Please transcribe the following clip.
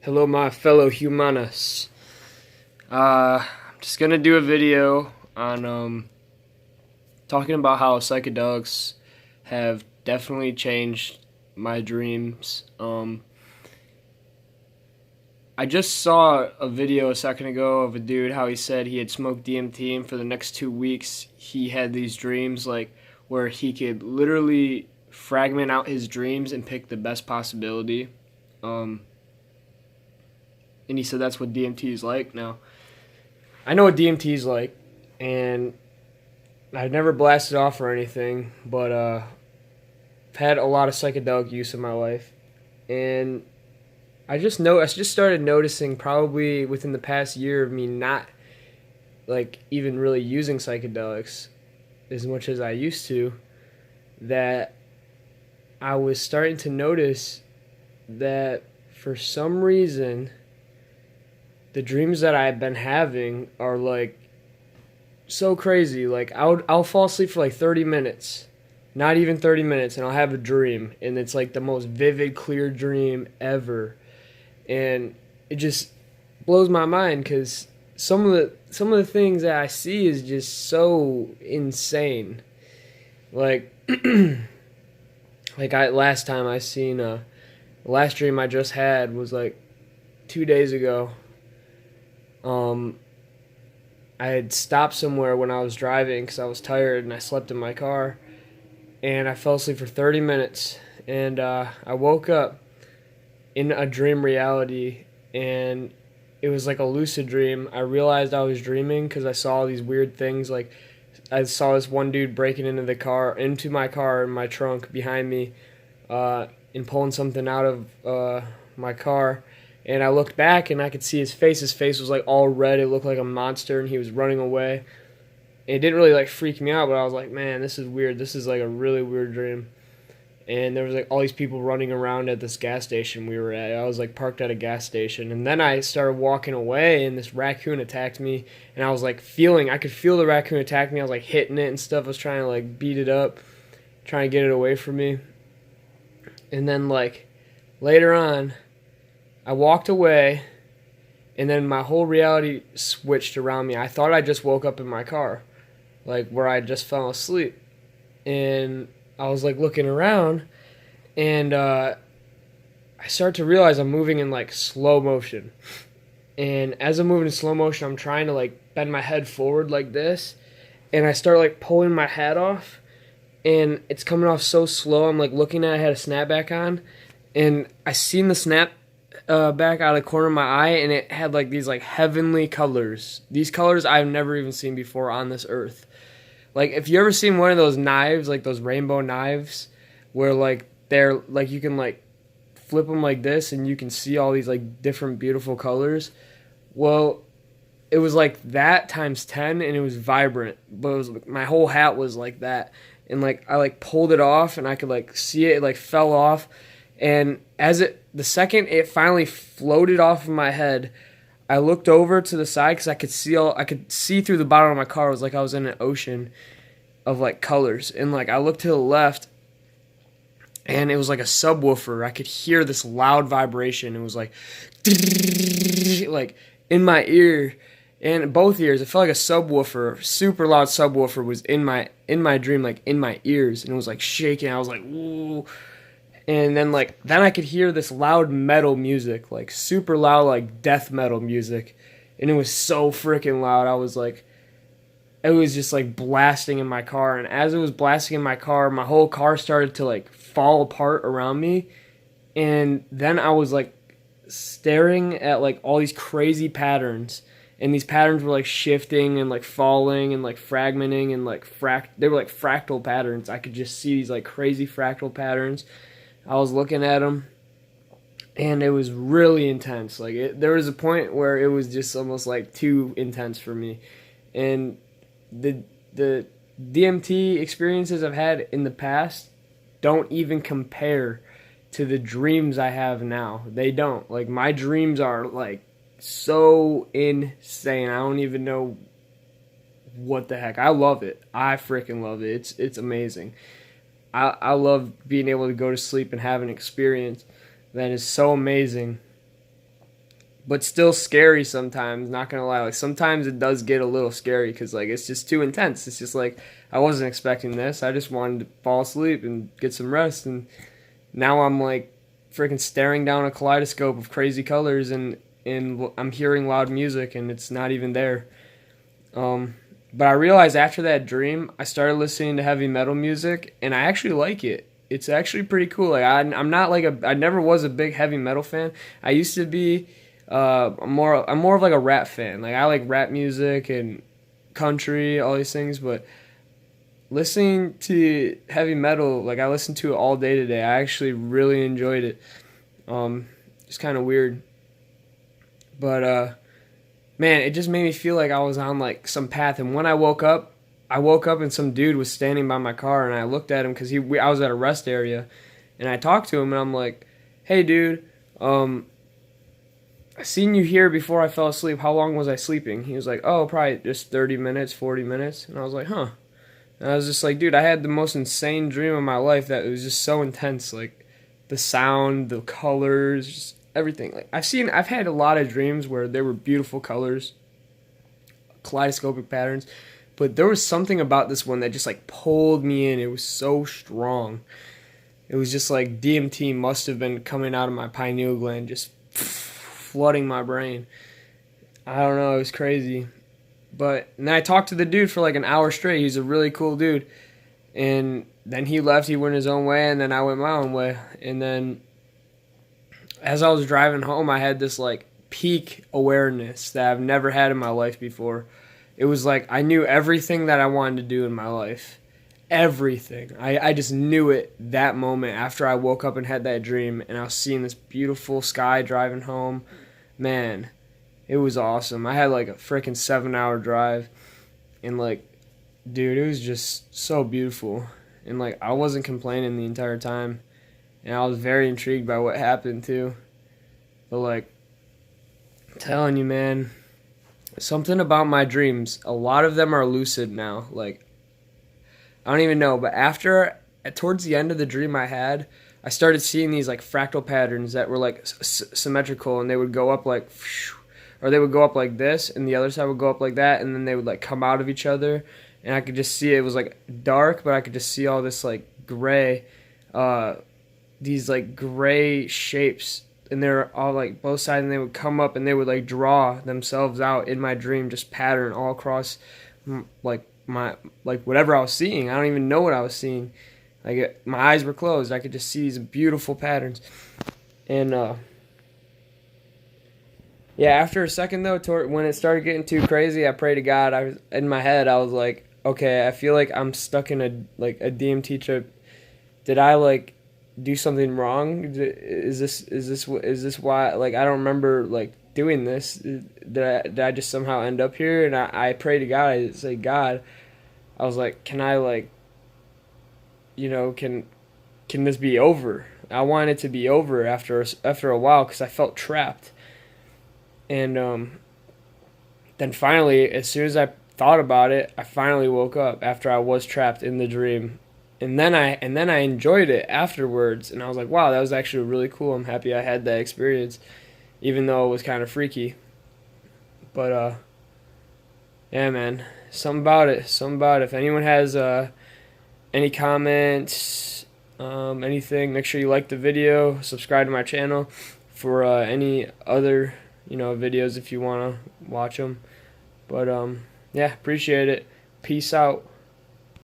Hello, my fellow humanos. I'm just gonna do a video on talking about how psychedelics have definitely changed my dreams. I just saw a video a second ago of a dude how he said he had smoked DMT and for the next 2 weeks he had these dreams like where he could literally fragment out his dreams and pick the best possibility. Um, and he said that's what DMT is like. Now, I know what DMT is like, and I've never blasted off or anything, but I've had a lot of psychedelic use in my life, and I just started noticing probably within the past year of me not like even really using psychedelics as much as I used to, that I was starting to notice that for some reason the dreams that I've been having are like so crazy. Like I'll fall asleep for like 30 minutes, not even 30 minutes, and I'll have a dream, and it's like the most vivid, clear dream ever, and it just blows my mind because some of the things that I see is just so insane. Like like I last time I seen the last dream I just had was like 2 days ago. I had stopped somewhere when I was driving because I was tired and I slept in my car, and I fell asleep for 30 minutes, and I woke up in a dream reality, and it was like a lucid dream. I realized I was dreaming because I saw all these weird things. Like I saw this one dude breaking into my car in my trunk behind me, and pulling something out of my car. And I looked back and I could see his face. His face was like all red. It looked like a monster, and he was running away. It didn't really like freak me out, but I was like, man, this is weird. This is like a really weird dream. And there was like all these people running around at this gas station we were at. I was like parked at a gas station, and then I started walking away, and this raccoon attacked me, and I was like I could feel the raccoon attack me. I was like hitting it and stuff. I was trying to like beat it up, trying to get it away from me. And then like later on, I walked away, and then my whole reality switched around me. I thought I just woke up in my car, like where I just fell asleep. And I was like looking around, and I start to realize I'm moving in like slow motion. And as I'm moving in slow motion, I'm trying to like bend my head forward like this, and I start like pulling my hat off, and it's coming off so slow. I'm like looking at it, I had a snapback on, and I seen the snap back out of the corner of my eye, and it had like these like heavenly colors. These colors I've never even seen before on this earth. Like if you ever seen one of those knives, like those rainbow knives, where like they're like you can like flip them like this, and you can see all these like different beautiful colors. Well, it was like that times 10, and it was vibrant. But it was my whole hat was like that, and like I like pulled it off, and I could like see it like fell off. And the second it finally floated off of my head, I looked over to the side because I could see through the bottom of my car. It was like I was in an ocean of like colors. And like I looked to the left, and it was like a subwoofer. I could hear this loud vibration. It was like like in my ear, and both ears. It felt like a subwoofer, super loud subwoofer was in my dream, like in my ears, and it was like shaking. I was like, whoa. And then I could hear this loud metal music, like super loud, like death metal music. And it was so freaking loud. It was just like blasting in my car. And as it was blasting in my car, my whole car started to like fall apart around me. And then I was like staring at like all these crazy patterns. And these patterns were like shifting and like falling and like fragmenting and like they were like fractal patterns. I could just see these like crazy fractal patterns. I was looking at them, and it was really intense. There was a point where it was just almost like too intense for me. And the DMT experiences I've had in the past don't even compare to the dreams I have now. They don't. Like my dreams are like so insane. I don't even know what the heck. I love it. I freaking love it. It's amazing. I love being able to go to sleep and have an experience that is so amazing but still scary sometimes. Not gonna lie, like sometimes it does get a little scary because like it's just too intense. It's just like I wasn't expecting this. I just wanted to fall asleep and get some rest, and now I'm like freaking staring down a kaleidoscope of crazy colors, and I'm hearing loud music, and it's not even there. But I realized after that dream, I started listening to heavy metal music, and I actually like it. It's actually pretty cool. Like I'm not like I never was a big heavy metal fan. I used to be. I'm more of like a rap fan. Like I like rap music and country, all these things. But listening to heavy metal, like I listened to it all day today. I actually really enjoyed it. It's kind of weird, but man, it just made me feel like I was on like some path. And when I woke up and some dude was standing by my car, and I looked at him because I was at a rest area, and I talked to him, and I'm like, "Hey, dude, I seen you here before I fell asleep. How long was I sleeping?" He was like, "Oh, probably just 30 minutes, 40 minutes." And I was like, "Huh." And I was just like, "Dude, I had the most insane dream of my life that it was just so intense, like the sound, the colors, just everything. Like I've had a lot of dreams where there were beautiful colors, kaleidoscopic patterns, but there was something about this one that just like pulled me in. It was so strong. It was just like DMT must have been coming out of my pineal gland, just flooding my brain. I don't know, it was crazy. And then I talked to the dude for like an hour straight. He's a really cool dude. And then he left, he went his own way, and then I went my own way. And then as I was driving home, I had this like peak awareness that I've never had in my life before. It was like I knew everything that I wanted to do in my life. Everything. I just knew it that moment after I woke up and had that dream, and I was seeing this beautiful sky driving home. Man, it was awesome. I had like a freaking 7-hour drive, and like, dude, it was just so beautiful. And like, I wasn't complaining the entire time, and I was very intrigued by what happened too. But like, I'm telling you, man, something about my dreams, a lot of them are lucid now. Like, I don't even know, but towards the end of the dream I had, I started seeing these like fractal patterns that were like symmetrical, and they would go up like, or they would go up like this, and the other side would go up like that, and then they would like come out of each other, and I could just see it was like dark, but I could just see all this like gray, these like gray shapes, and they're all like both sides, and they would come up, and they would like draw themselves out in my dream, just pattern all across like whatever I was seeing. I don't even know what I was seeing. Like my eyes were closed. I could just see these beautiful patterns. And yeah, after a second though, when it started getting too crazy, I prayed to God. I was in my head. I was like, okay, I feel like I'm stuck in a DMT trip. Did I like do something wrong? Is this why? Like I don't remember like doing this. Did I just somehow end up here? And I prayed to God. I say, God, I was like, can I like, can this be over? I wanted it to be over after a while because I felt trapped. And then finally, as soon as I thought about it, I finally woke up after I was trapped in the dream. And then I enjoyed it afterwards, and I was like, wow, that was actually really cool. I'm happy I had that experience, even though it was kind of freaky. But yeah, man, something about it. If anyone has any comments, anything, make sure you like the video, subscribe to my channel for any other videos if you want to watch them. But yeah, appreciate it. Peace out.